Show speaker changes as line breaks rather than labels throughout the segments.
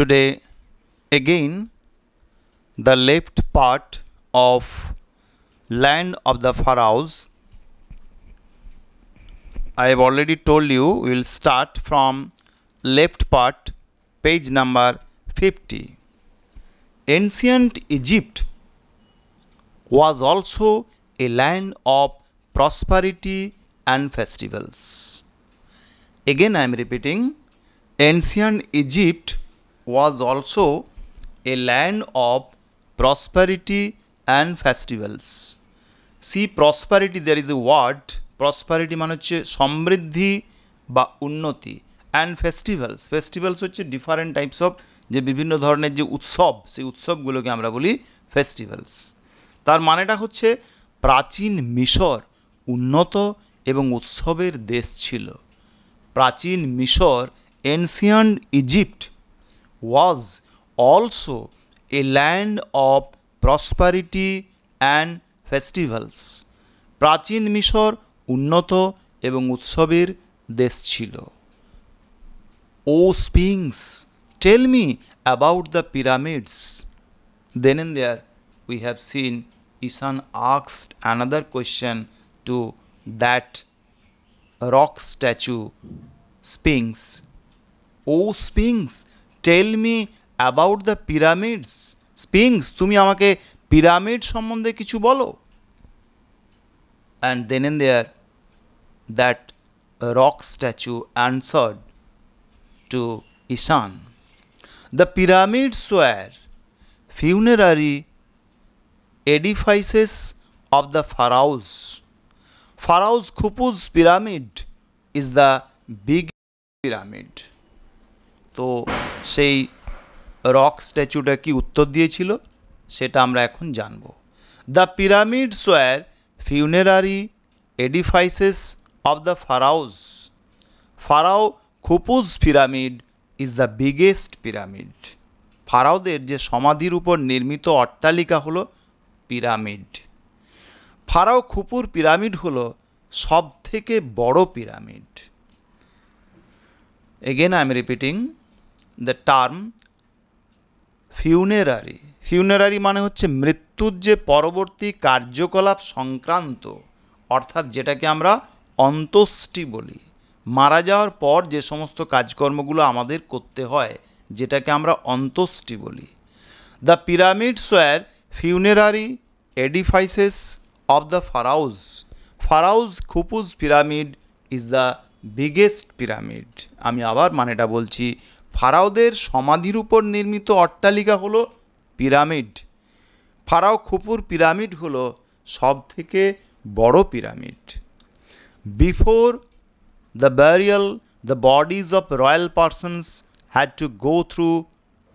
Today, again, the left part of Land of the Pharaohs. I have already told you we will start from left part, page number 50. Ancient Egypt was also a land of prosperity and festivals. Again, I am repeating, ancient Egypt was also a land of prosperity and festivals. See, prosperity, there is a word, prosperity মানে হচ্ছে সমৃদ্ধি বা উন্নতি, and festivals, festivals হচ্ছে different types of যে বিভিন্ন ধরনের যে উৎসব, সেই উৎসবগুলোকে আমরা বলি ফেস্টিভ্যালস। তার মানেটা হচ্ছে প্রাচীন মিশর উন্নত এবং উৎসবের দেশ ছিল। প্রাচীন মিশর, ancient Egypt, was also a land of prosperity and festivals. প্রাচীন মিশর উন্নত এবং উৎসবের দেশ ছিল। Oh Sphinx, tell me about the pyramids. Then and there we have seen Ishan asked another question to that rock statue Sphinx. Oh Sphinx, tell me about the pyramids. Sphinx, তুমি আমাকে pyramid সম্বন্ধে কিছু বলো। And then and there that rock statue answered to Ishan, the pyramids were funerary edifices of the pharaohs. Pharaoh's Khufu's pyramid is the big pyramid. তো সেই rock স্ট্যাচুটা কি উত্তর দিয়েছিল সেটা আমরা এখন জানব। The pyramids were funerary edifices of the pharaohs. Pharaoh Khufu's pyramid is the biggest pyramid. ফারাওদের যে সমাধির উপর নির্মিত অট্টালিকা হলো পিরামিড। ফারাও খুফুর পিরামিড হলো সব থেকে বড় pyramid. Again I am repeating the term funerary. Funerary মানে হচ্ছে মৃত্যুর যে পরবর্তী কার্যকলাপ সংক্রান্ত, অর্থাৎ যেটাকে আমরা অন্ত্যেষ্টি বলি। মারা যাওয়ার পর যে সমস্ত কাজকর্মগুলো আমাদের করতে হয়, যেটাকে আমরা অন্ত্যেষ্টি বলি। The pyramids were funerary edifices of the pharaohs. Pharaoh's Khufu's pyramid is the biggest pyramid. আমি আবার মানেটা বলছি, ফারাওদের সমাধির উপর নির্মিত অট্টালিকা হলো পিরামিড। ফারাও খুফুর পিরামিড হলো সব থেকে বড় pyramid. Before the burial the bodies of royal persons had to go through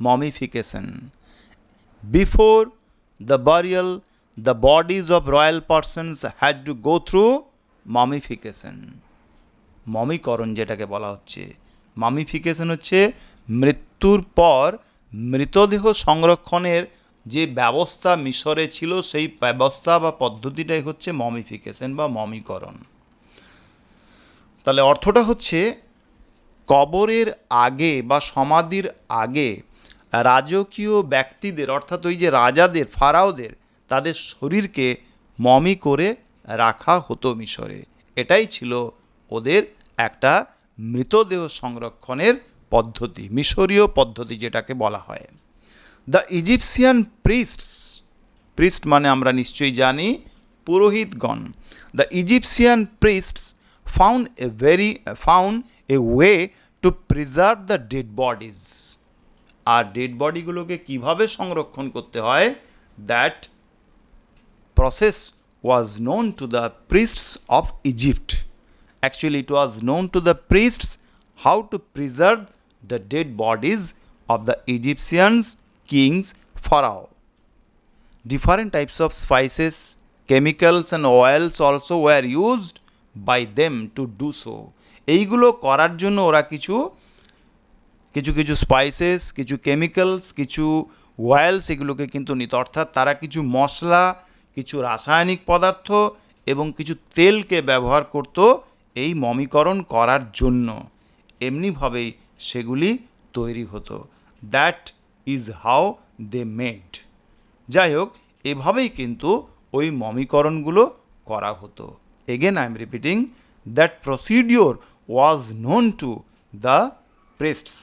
mummification. Before the burial the bodies of royal persons had to go through mummification. মমিকরণ যেটাকে বলা হচ্ছে, মামিফিকেশন হচ্ছে মৃত্যুর পর মৃতদেহ সংরক্ষণের যে ব্যবস্থা মিশরে ছিল, সেই ব্যবস্থা বা পদ্ধতিটাই হচ্ছে মমিফিকেশন বা মমিকরণ। তাহলে অর্থটা হচ্ছে কবরের আগে বা সমাধির আগে রাজকীয় ব্যক্তিদের, অর্থাৎ ওই যে রাজাদের, ফারাওদের, তাদের শরীরকে মমি করে রাখা হতো মিশরে। এটাই ছিল ওদের একটা মৃতদেহ সংরক্ষণের পদ্ধতি, মিশরীয় পদ্ধতি যেটাকে বলা হয়। দ্য ইজিপসিয়ান প্রিস্টস, প্রিস্ট মানে আমরা নিশ্চয়ই জানি পুরোহিতগণ। The Egyptian priests found a way to preserve the dead bodies. আর ডেড বডিগুলোকে কিভাবে সংরক্ষণ করতে হয়, that process was known to the priests of Egypt. Actually, it was known to the priests how to preserve the dead bodies of the Egyptians kings pharaoh. Different types of spices, chemicals and oils also were used by them to do so. এইগুলো করার জন্য ওরা কিছু spices, কিছু chemicals, কিছু oils এগুলোকে কিন্তু নিত। অর্থাৎ তারা কিছু মশলা, কিছু রাসায়নিক পদার্থ এবং কিছু তেলকে ব্যবহার করত এই মমিকরণ করার জন্য। এমনিভাবেই সেগুলি তৈরি হতো। That is how they made. যাই হোক, এভাবেই কিন্তু ওই মমিকরণগুলো করা হতো। Again I am repeating, that procedure was known to the priests.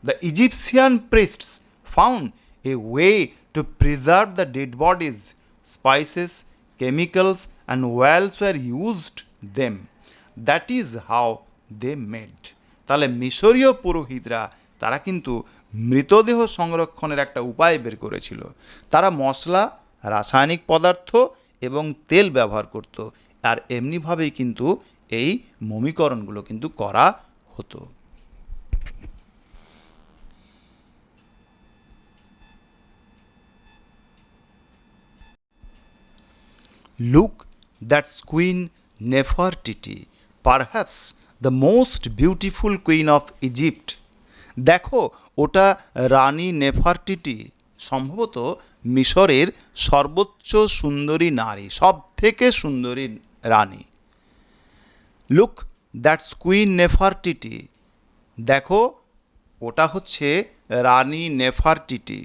The Egyptian priests found a way to preserve the dead bodies. Spices, chemicals, and oils were used them. That is how they made. তাহলে মিশরীয় পুরোহিতরা তারা কিন্তু মৃতদেহ সংরক্ষণের একটা উপায় বের করেছিল। তারা মশলা, রাসায়নিক পদার্থ এবং তেল ব্যবহার করত, আর এমনিভাবেই কিন্তু এই মমিকরণগুলো কিন্তু করা হতো। Look, that's Queen Nefertiti, perhaps the most beautiful queen of Egypt. দেখো, ওটা রানী নেফারটিটি, সম্ভবত মিশরের সর্বোচ্চ সুন্দরী নারী, সব থেকে সুন্দরী রানী। Look, that's queen Nefertiti. দেখো, ওটা হচ্ছে রানী নেফারটিটি।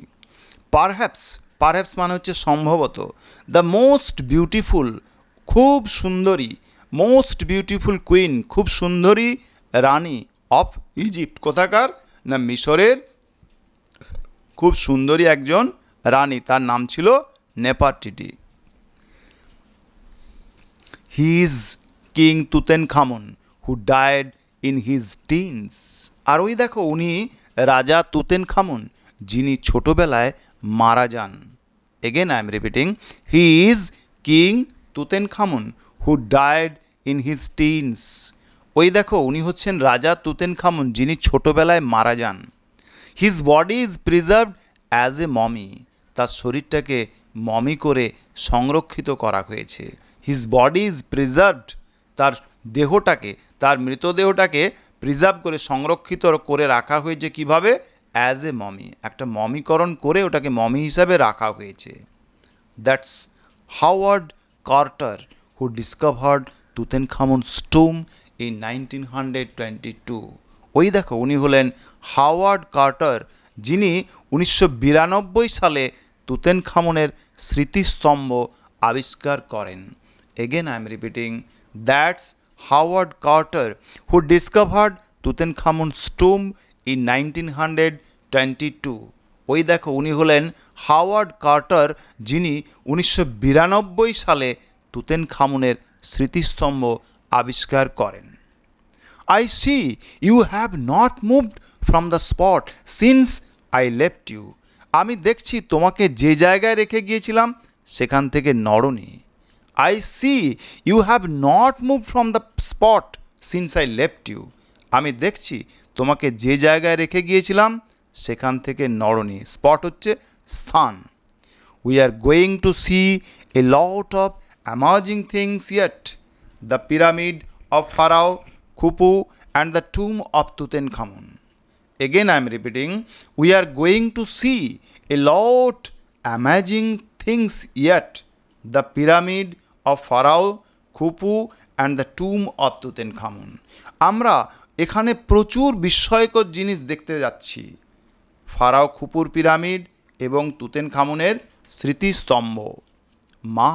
পারহ্যাপস, পারহ্যাপস মানে হচ্ছে সম্ভবত। দ্য মোস্ট বিউটিফুল, খুব সুন্দরী। মোস্ট বিউটিফুল কুইন, খুব সুন্দরী রানী অফ ইজিপ্ট, কোথাকার না মিশরের খুব সুন্দরী একজন রানী, তার নাম ছিল Nefertiti. He is king Tutankhamun who died in his teens. আর ওই দেখো, উনি রাজা তুতেনখামন, যিনি ছোটবেলায় মারা যান। Again I am repeating, he is king Tutankhamun who died in his teens. ওই দেখো, উনি হচ্ছেন রাজা তুতেনখামন, যিনি ছোটবেলায় মারা যান। His body is preserved as a mummy. তার শরীরটাকে মমি করে সংরক্ষিত করা হয়েছে। হিজ বডি ইজ প্রিজার্ভড, তার দেহটাকে, তার মৃতদেহটাকে প্রিজার্ভ করে, সংরক্ষিত করে রাখা হয়েছে কিভাবে? অ্যাজ এ মমি, একটা মমিকরণ করে ওটাকে মমি হিসাবে রাখা হয়েছে। That's Howard Carter who discovered Tutankhamun's tomb in 1922। ওই দেখো, উনি হলেন হাওয়ার্ড কার্টার, যিনি 1992 সালে তুতেনখামনের স্মৃতিস্তম্ভ আবিষ্কার করেন। Again I am repeating, that's Howard Carter who discovered Tutankhamun's tomb in 1922। ওই দেখো, উনি হলেন হাওয়ার্ড কার্টার, যিনি 1992 সালে তুতেনখামনের স্মৃতিস্তম্ভ আবিষ্কার করেন। I see you have not moved from the spot since I left you. আমি দেখছি তোমাকে যে জায়গায় রেখে গিয়েছিলাম সেখান থেকে নড়নি। I see you have not moved from the spot since I left you. আমি দেখছি তোমাকে যে জায়গায় রেখে গিয়েছিলাম সেখান থেকে নড়নি। স্পট হচ্ছে স্থান। We are going to see a lot of amazing things yet. The pyramid of Pharaoh, Khufu, and the tomb of Tutankhamun. Again I am repeating, we are going to see a lot amazing things yet. The pyramid of Pharaoh, Khufu, and the tomb of Tutankhamun. আমরা এখানে প্রচুর বিস্ময়কর জিনিস দেখতে যাচ্ছি। Pharaoh খুপুর pyramid এবং তুতেনখামুনের স্মৃতিস্তম্ভ। মা,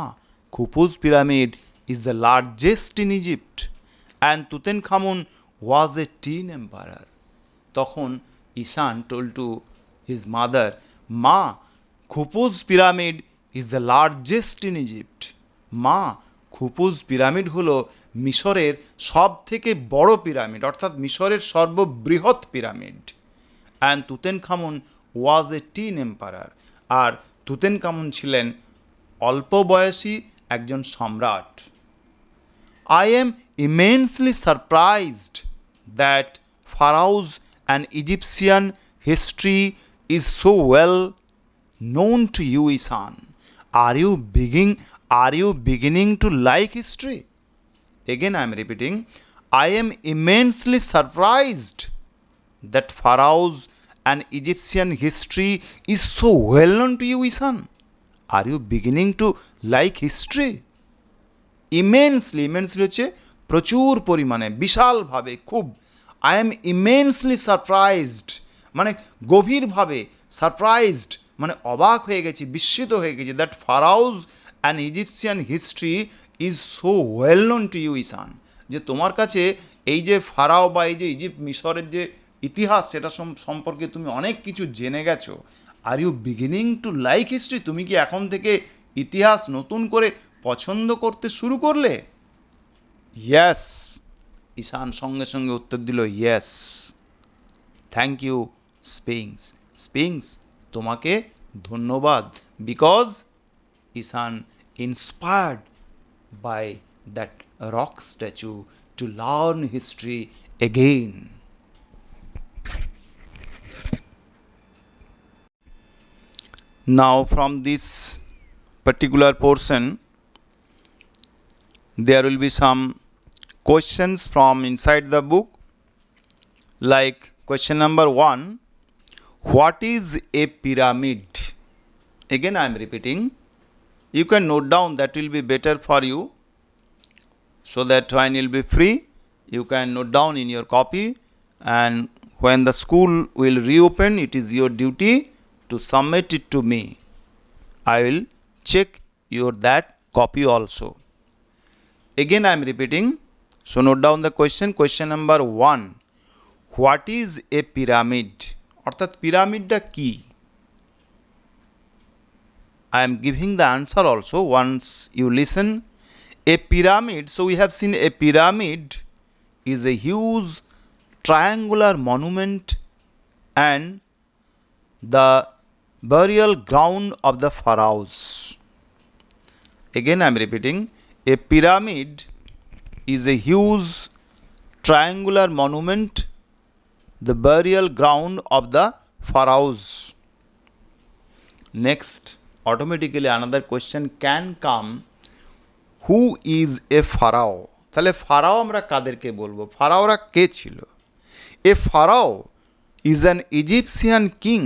খুপুজ pyramid is the largest in Egypt and Tutankhamun was a teen emperor. তখন ঈশান told to his mother, মা, খুপুজ pyramid is the largest in Egypt. মা, খুপুজ পিরামিড হলো মিশরের সব থেকে বড় পিরামিড, অর্থাৎ মিশরের সর্ববৃহৎ pyramid. And Tutankhamun was a teen emperor, আর তুতেনখামুন ছিলেন অল্প বয়সী একজন সম্রাট। I am immensely surprised that Pharaoh's and Egyptian history is so well known to you, Isan. Are you beginning to like history? Again I am repeating, I am immensely surprised that Pharaoh's and Egyptian history is so well known to you, Isan. Are you beginning to like history? Immensely, immensely হচ্ছে প্রচুর পরিমাণে, বিশালভাবে, খুব। I am immensely surprised, মানে গভীরভাবে surprised, মানে অবাক হয়ে গেছি, বিস্মিত হয়ে গেছি, that pharaohs and Egyptian history is so well known to you Ishan, যে তোমার কাছে এই যে ফারাও বা এই যে ইজিপ্ট মিশরের যে ইতিহাস সেটা সম্পর্কে তুমি অনেক কিছু জেনে গেছো। Are you beginning to like history, তুমি কি এখন থেকে ইতিহাস নতুন করে পছন্দ করতে শুরু করলে? ইয়েস, ঈশান সঙ্গে সঙ্গে উত্তর দিল yes. Thank you Sphinx, Sphinx তোমাকে ধন্যবাদ, because Ishan inspired by that rock statue to learn history again. Now from this particular portion there will be some questions from inside the book, like question number 1, what is a pyramid? Again I am repeating, you can note down, that will be better for you, so that when you'll be free you can note down in your copy, and when the school will reopen it is your duty to submit it to me. I will check your that copy also. Again I am repeating, so note down the question. Question number 1, what is a pyramid? অর্থাৎ পিরামিডটা কি? I am giving the answer also once you listen. A pyramid, so we have seen a pyramid is a huge triangular monument and the burial ground of the pharaohs. Again I am repeating, a pyramid is a huge triangular monument, the burial ground of the pharaohs. Next, automatically another question can come, who is a pharaoh? তাহলে pharaoh আমরা কাদেরকে বলবো? ফারাওরা কে ছিল? এ pharaoh is an Egyptian king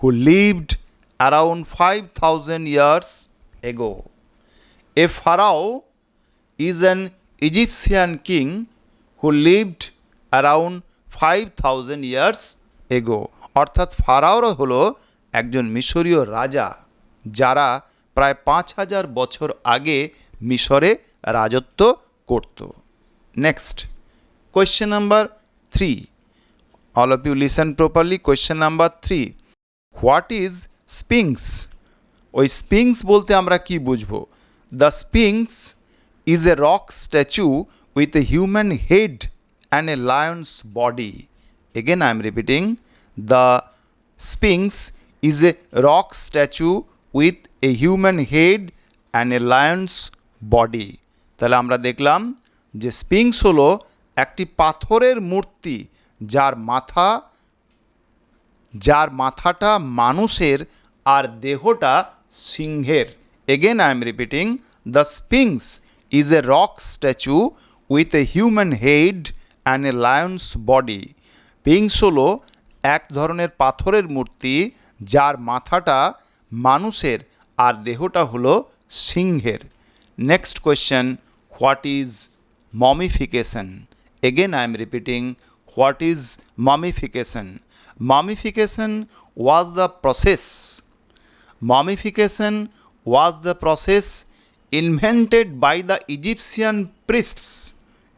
who lived around 5000 years ago. A pharaoh is an Egyptian king who lived around 5000 years ago. অর্থাৎ ফারাওরা হলো একজন মিশরীয় রাজা যারা প্রায় 5000 বছর আগে মিশরে রাজত্ব করত। Next, question number 3, all of you listen properly. Question number 3, what is sphinx? ওই স্পিংস বলতে আমরা কি বুঝবো? The sphinx is a rock statue with a human head and a lion's body. Again I am repeating, the sphinx is a rock statue with a human head and a lion's body. তাহলে আমরা দেখলাম যে স্পিংস হলো একটি পাথরের মূর্তি যার মাথাটা মানুষের আর দেহটা সিংহের। Again I am repeating, the স্পিংস is a rock statue with a human head and a Lions body. স্পিংস হলো এক ধরনের পাথরের মূর্তি যার মাথাটা মানুষের আর দেহটা হলো সিংহের। Next question, what is mummification? Again I am repeating, what is mummification? Mummification was the process invented by the Egyptian priests.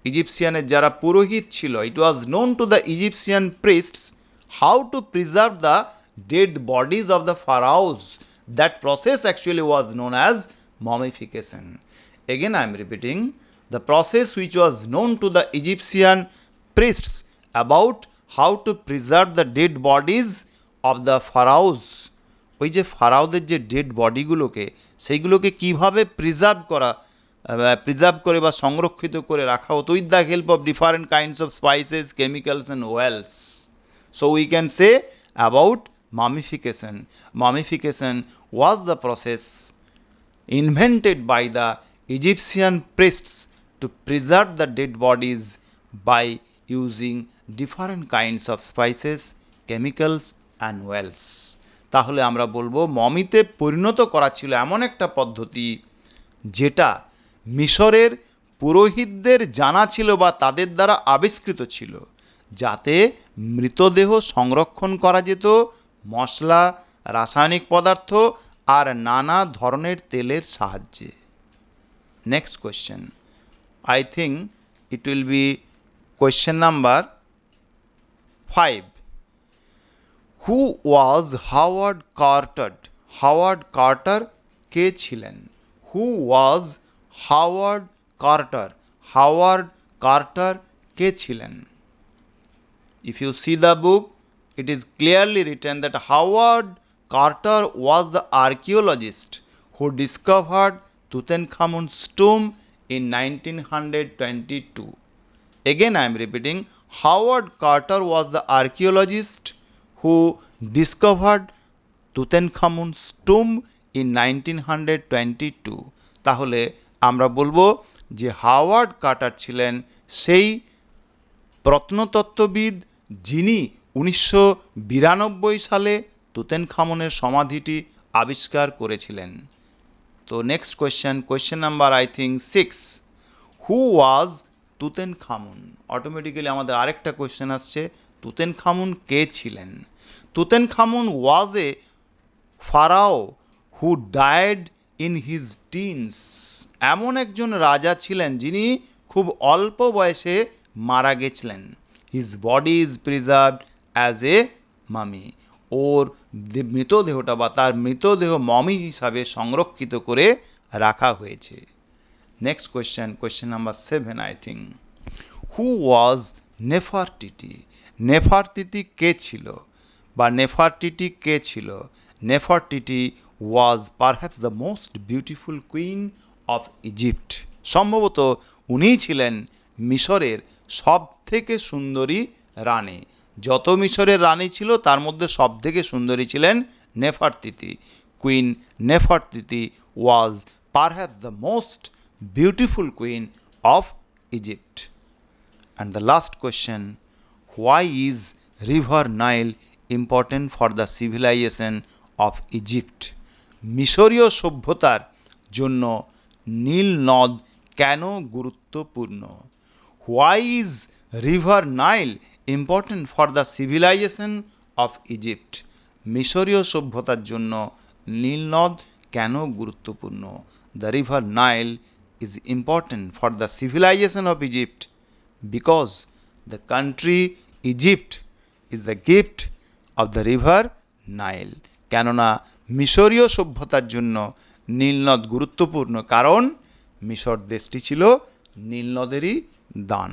ইজিপশিয়ানের যারা পুরোহিত ছিল, it was known to the Egyptian priests how to preserve the dead bodies of the pharaohs. That process actually was known as mummification. Again I am repeating, the process which was known to the Egyptian priests about how to preserve the dead bodies of the pharaohs. ওই যে ফারাওদের যে dead বডিগুলোকে, সেইগুলোকে কীভাবে preserve করে বা সংরক্ষিত করে রাখা হতো with the help of different kinds of spices, chemicals and oils. So we can say about mummification. Mummification was the process invented by the Egyptian priests to preserve the dead bodies by using different kinds of spices, chemicals and oils. তাহলে আমরা বলবো মমিতে পরিণত করা ছিল এমন একটা পদ্ধতি যেটা মিশরের পুরোহিতদের জানা ছিল বা তাদের দ্বারা আবিষ্কৃত ছিল, যাতে মৃতদেহ সংরক্ষণ করা যেত মশলা, রাসায়নিক পদার্থ আর নানা ধরনের তেলের সাহায্যে। Next question, I think it will be question number 5. Who was Howard Carter? Howard Carter কে ছিলেন? Who was Howard Carter? Howard Carter কে ছিলেন? If you see the book, it is clearly written that Howard Carter was the archaeologist who discovered Tutankhamun's tomb in 1922. Again, I am repeating, Howard Carter was the archaeologist who discovered Tutankhamun's tomb in 1922. তাহলে আমরা বলবো যে Howard Carter ছিলেন সেই প্রত্নতত্ত্ববিদ যিনি 1992 সালে তুতেনখামুনের সমাধিটি আবিষ্কার করেছিলেন। তো next question number I think 6. Who was Tutankhamun? Automatically আমাদের আরেকটা কোয়েশ্চেন আসছে, তুতেনখামুন কে ছিলেন? Tutankhamun was a pharaoh who died in his teens. এমন একজন রাজা ছিলেন যিনি খুব অল্প বয়সে মারা গেছিলেন। His body is preserved as এ মামি। ওর মৃতদেহটা বা তার মৃতদেহ মমি হিসাবে সংরক্ষিত করে রাখা হয়েছে। Next question number 7 I think. Who was Nefertiti? Nefertiti কে ছিল বা নেফারটিটি কে ছিল? Nefertiti was perhaps the most beautiful queen of Egypt. সম্ভবত উনিই ছিলেন মিশরের সব থেকে সুন্দরী রানী। যত মিশরের রানী ছিল তার মধ্যে সব থেকে সুন্দরী ছিলেন নেফারতিতি। Queen নেফারতিতি was perhaps the most beautiful queen of Egypt. And the last question, why is river Nile important for the civilization of Egypt? মিশরীয় সভ্যতার জন্য নীল নদ কেন গুরুত্বপূর্ণ? Why is river Nile important for the civilization of Egypt? মিশরীয় সভ্যতার জন্য নীল নদ কেন গুরুত্বপূর্ণ? The river Nile is important for the civilization of Egypt because the country Egypt is the gift of the river Nile. কেননা মিশরীয় সভ্যতার জন্য নীলনদ গুরুত্বপূর্ণ, কারণ মিশর দেশটি ছিল নীলনদেরই দান।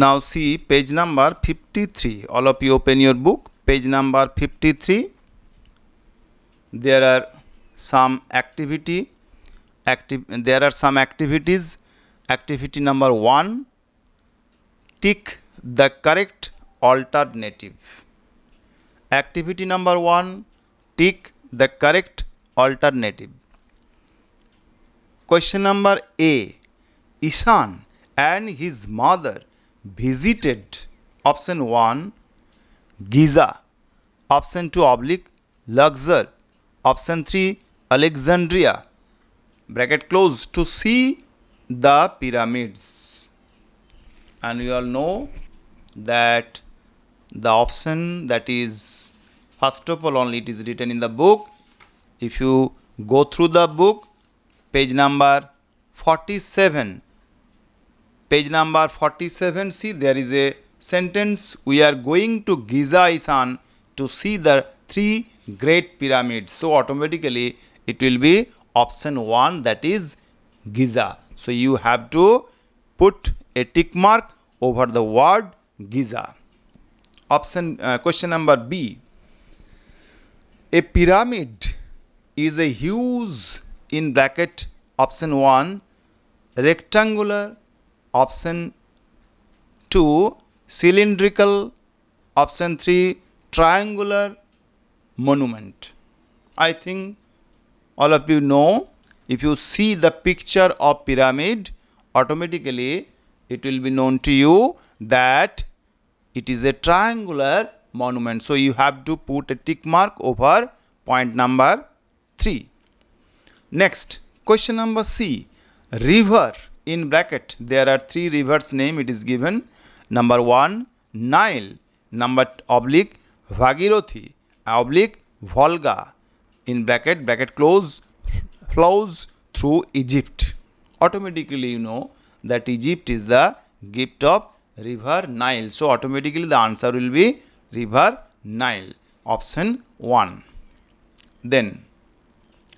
Now see page number 53. All of you open your book, page number 53. There are some activities. Activity number 1, tick the correct alternative. Activity number 1, tick the correct alternative. Question number A, Ishan and his mother visited option 1 Giza, option 2 oblique Luxor, option 3 Alexandria, bracket close, to see the pyramids. And you all know that the option that is, first of all only it is written in the book. If you go through the book, page number 47, see there is a sentence, we are going to Giza Ishan to see the 3 great pyramids. So automatically it will be option 1, that is Giza. So you have to put a tick mark over the word Giza. Question number B, a pyramid is a huge, in bracket option 1 rectangular, option 2 cylindrical, option 3 triangular monument. I think all of you know, if you see the picture of pyramid, automatically it will be known to you that it is a triangular monument. So you have to put a tick mark over point number 3. Next, question number C. River, in bracket, there are three rivers name it is given. Number 1, Nile. Number oblique, Bhagirathi, oblique, Volga. In bracket, bracket close, flows through Egypt. Automatically you know that Egypt is the gift of river Nile. So automatically the answer will be river Nile. Option 1. Then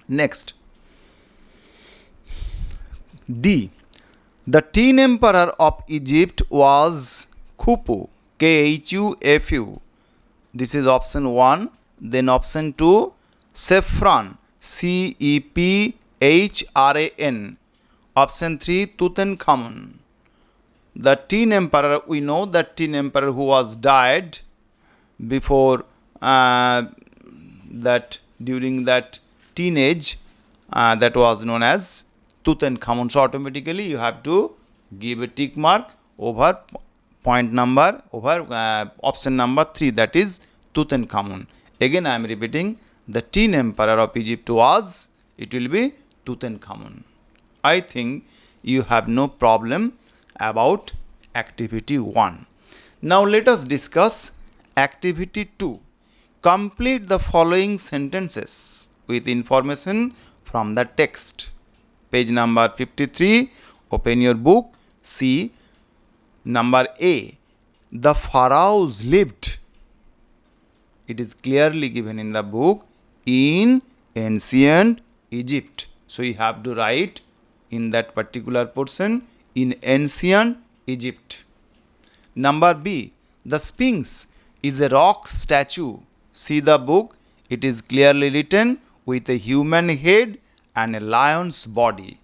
next, D. The teen emperor of Egypt was Khufu, Khufu. This is option 1. Then option 2, Cephren, Cephren. Option 3, Tutankhamun. The teen emperor, we know that teen emperor who was died before that, during that teenage, that was known as Tutankhamun. So automatically you have to give a tick mark over point number, over option number 3, that is Tutankhamun. Again I am repeating, the teen emperor of Egypt was, it will be Tutankhamun. I think you have no problem about activity 1. Now let us discuss activity 2. Complete the following sentences with information from the text. Page number 53, open your book, see number A. The pharaohs lived, it is clearly given in the book, in ancient Egypt. So you have to write in that particular portion, in ancient Egypt. Number B. The Sphinx is a rock statue. See the book, it is clearly written with a human head and a lion's body.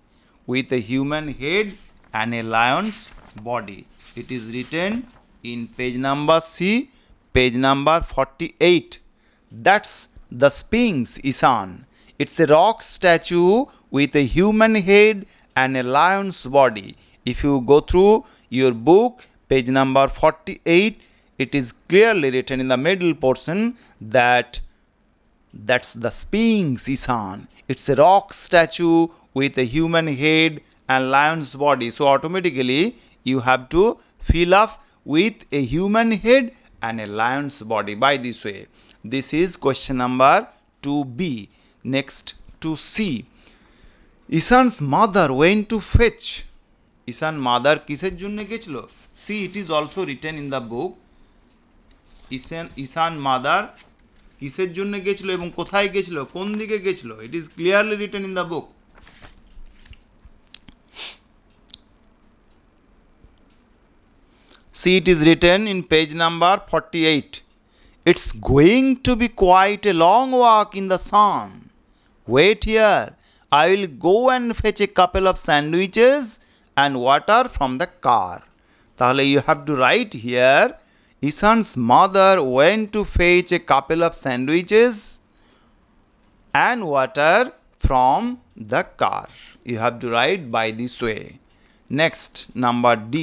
With a human head and a lion's body. It is written in page number C, page number 48. That's the Sphinx, Isan. It's a rock statue with a human head and a lion's body. If you go through your book, page number 48, it is clearly written in the middle portion that that's the Sphinx, Isan. It's a rock statue with a human head and lion's body. So automatically you have to fill up with a human head and a lion's body by this way. This is question number 2B. Next, to C. Isan's mother went to fetch. Isan mother কিসের জন্য গেছিল? See, it is also written in the book. Isan mother কিসের জন্য গেছিল এবং কোথায় গেছিল, কোন দিকে গেছিল? It is clearly written in the book. See, it is written in page number 48. It's going to be quite a long walk in the sun. Wait here. I will go and fetch a couple of sandwiches and water from the car. তাহলে you have to write here, Isan's mother went to fetch a couple of sandwiches and water from the car. You have to write by this way. Next, number D.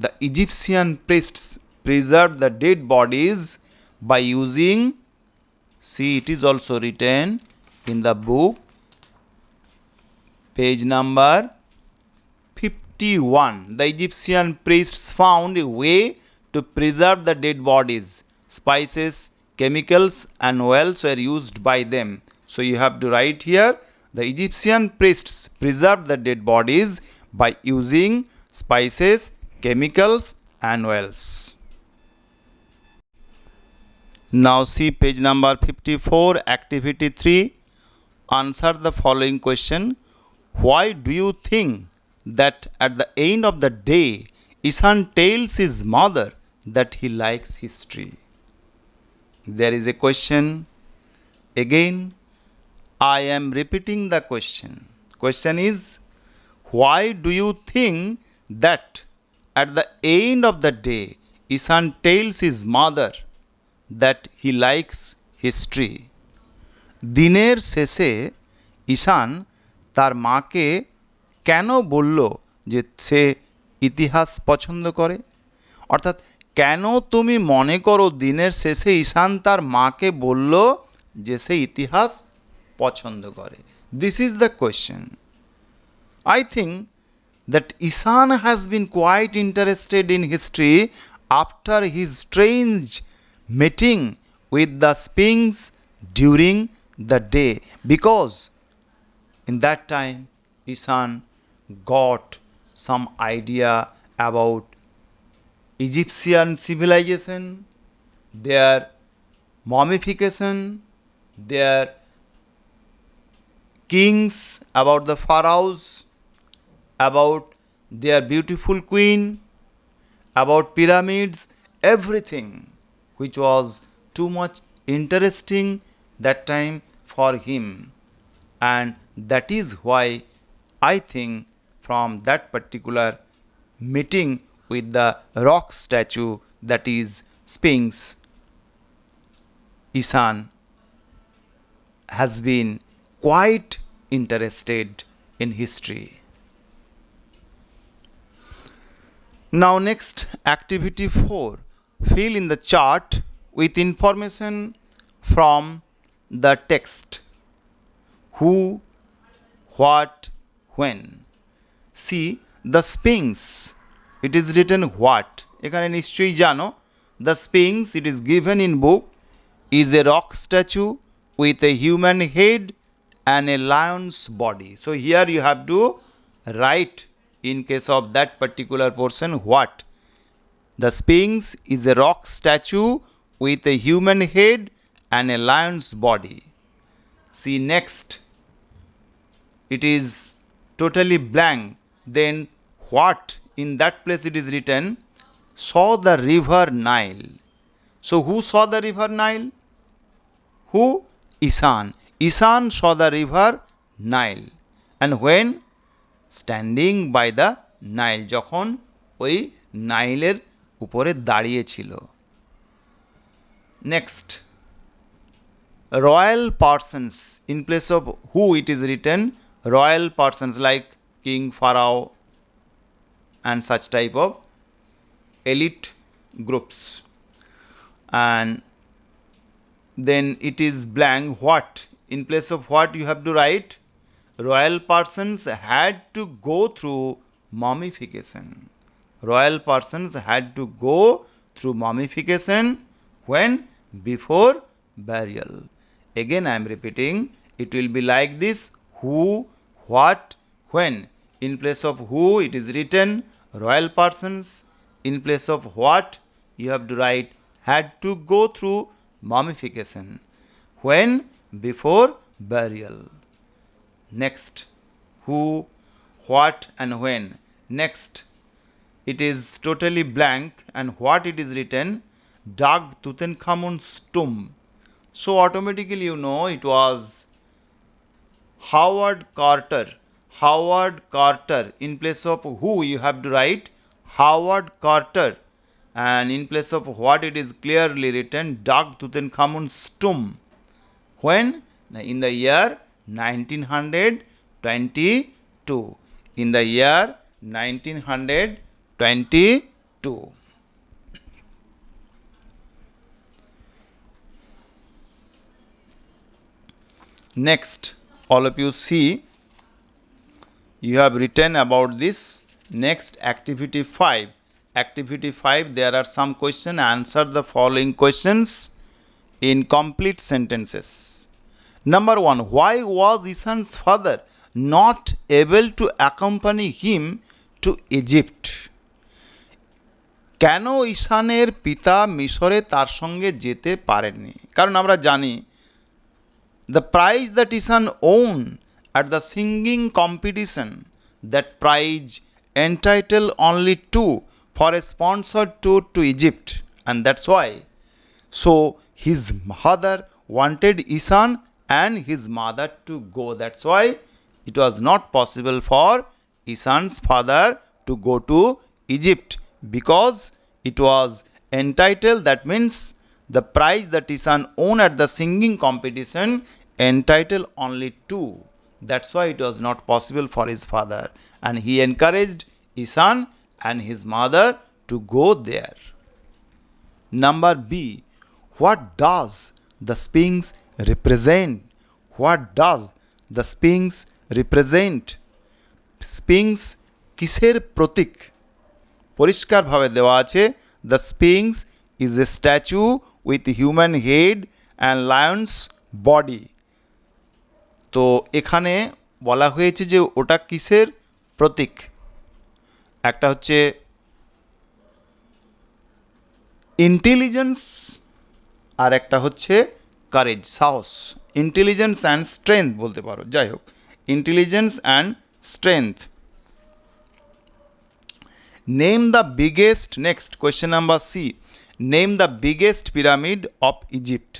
The Egyptian priests preserved the dead bodies by using, see, it is also written in the book, page number 51. The Egyptian priests found a way to preserve the dead bodies. Spices, chemicals and oils were used by them. So you have to write here, the Egyptian priests preserved the dead bodies by using spices, chemicals and oils. Now see page number 54, activity 3. Answer the following question. Why do you think that at the end of the day, Isan tells his mother that he likes history? There is a question. Again, I am repeating the question. Question is, why do you think that at the end of the day, Isan tells his mother that he likes history? দিনের শেষে ঈশান তার মাকে কেন বলল যে সে ইতিহাস পছন্দ করে? অর্থাৎ কেন তুমি মনে করো দিনের শেষে ঈশান তার মাকে বলল যে সে ইতিহাস পছন্দ করে? This is the question. I think that Isan has been quite interested in history after his strange meeting with the Sphinx during the day, because in that time Isan got some idea about Egyptian civilization, their mummification, their kings, about the pharaohs, about their beautiful queen, about pyramids, everything which was too much interesting that time for him. And that is why I think from that particular meeting with the rock statue, that is Sphinx, Isan has been quite interested in history. Now next, activity 4. Fill in the chart with information from the text. Who, what, when. See, the Sphinx, it is written what. এখানে নিশ্চয়ই জানো, the Sphinx, it is given in book, is a rock statue with a human head and a lion's body. So here you have to write, in case of that particular portion, what. The Sphinx is a rock statue with a human head and a lion's body. See next, it is totally blank. Then what, in that place it is written, saw the river Nile. So who saw the river Nile? Who? Isan. Isan saw the river Nile. And when? Standing by the Nile, যখন ওই নাইলের উপরে দাঁড়িয়ে ছিল। Next, royal persons, in place of who it is written, royal persons like king, pharaoh and such type of elite groups. And then it is blank, what, in place of what you have to write, royal persons had to go through mummification. Royal persons had to go through mummification. When? Before burial. Again I am repeating, it will be like this, who, what, when. In place of who it is written royal persons, in place of what you have to write had to go through mummification. When? Before burial. Next, who, what and when. Next, it is totally blank, and what it is written, dug Tutankhamun's tomb. So automatically you know it was Howard Carter. Howard Carter, in place of who you have to write Howard Carter, and in place of what it is clearly written, dug Tutankhamun's tomb. When? In the year 1922. In the year 1922. Next, all of you see, you have written about this. Next, activity 5. Activity 5, there are some questions. Answer the following questions in complete sentences. Number 1, why was Isan's father not able to accompany him to Egypt? কেন ঈশানের পিতা মিশরে তার সঙ্গে যেতে পারেননি? কারণ আমরা জানি, the prize that Isan won at the singing competition, that prize entitled only for a sponsored tour to Egypt, and that's why. So his father wanted Isan and his mother to go. That's why it was not possible for Isan's father to go to Egypt, because it was entitled, that means the prize that Isan won at the singing competition entitled only 2. That's why it was not possible for his father, and he encouraged Isan and his mother to go there. Number B, what does the Sphinx represent? What does the স্পিংস represent? স্পিংস কিসের প্রতীক? পরিষ্কারভাবে দেওয়া আছে, the স্পিংস is a statue with human head and Lions body. তো এখানে বলা হয়েছে যে ওটা কিসের প্রতীক? একটা হচ্ছে ইন্টেলিজেন্স আর একটা হচ্ছে কারেজ, সাহস। ইন্টেলিজেন্স অ্যান্ড স্ট্রেংথ বলতে পারো, যাই হোক, intelligence and strength. Name the biggest, next question number C, name the biggest pyramid of Egypt.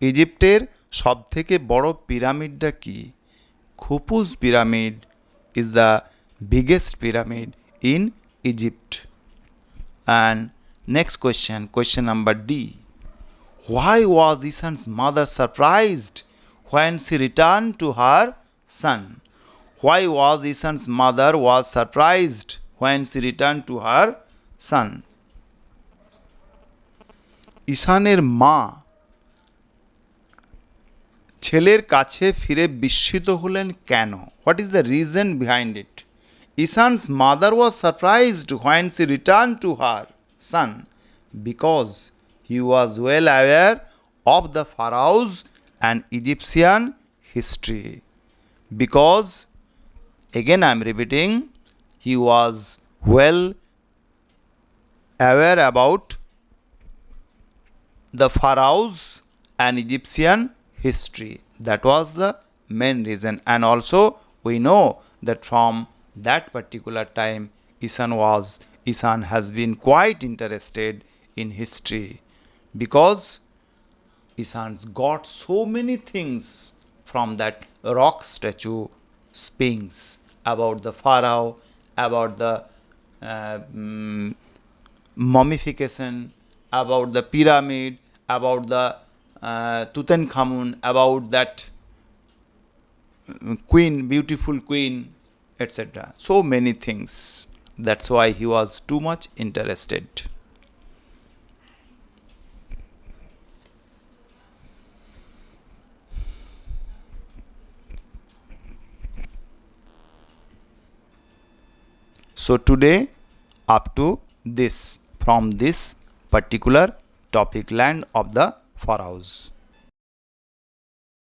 ইজিপ্টের সব থেকে বড় পিরামিডটা কি? Khufu's pyramid is the biggest pyramid in Egypt. And next question, question number D. Why was Isan's mother surprised when she returned to her son? Why was Isan's mother was surprised when she returned to her son? ঈশানের মা ছেলের কাছে ফিরে বিস্মিত হলেন কেন? What is the reason behind it? Ishaan's mother was surprised when she return to her son because he was well aware of the pharaohs and Egyptian history. Because, again I am repeating, he was well aware about the pharaohs and Egyptian history. That was the main reason. And also we know that from that particular time Isan has been quite interested in history because Isan's got so many things from that rock statue Sphinx about the pharaoh, about the mummification, about the pyramid, about the Tutankhamun, about that queen, beautiful queen, etc. So many things. That's why he was too much interested. So today up to this, from this particular topic, land of the pharaohs.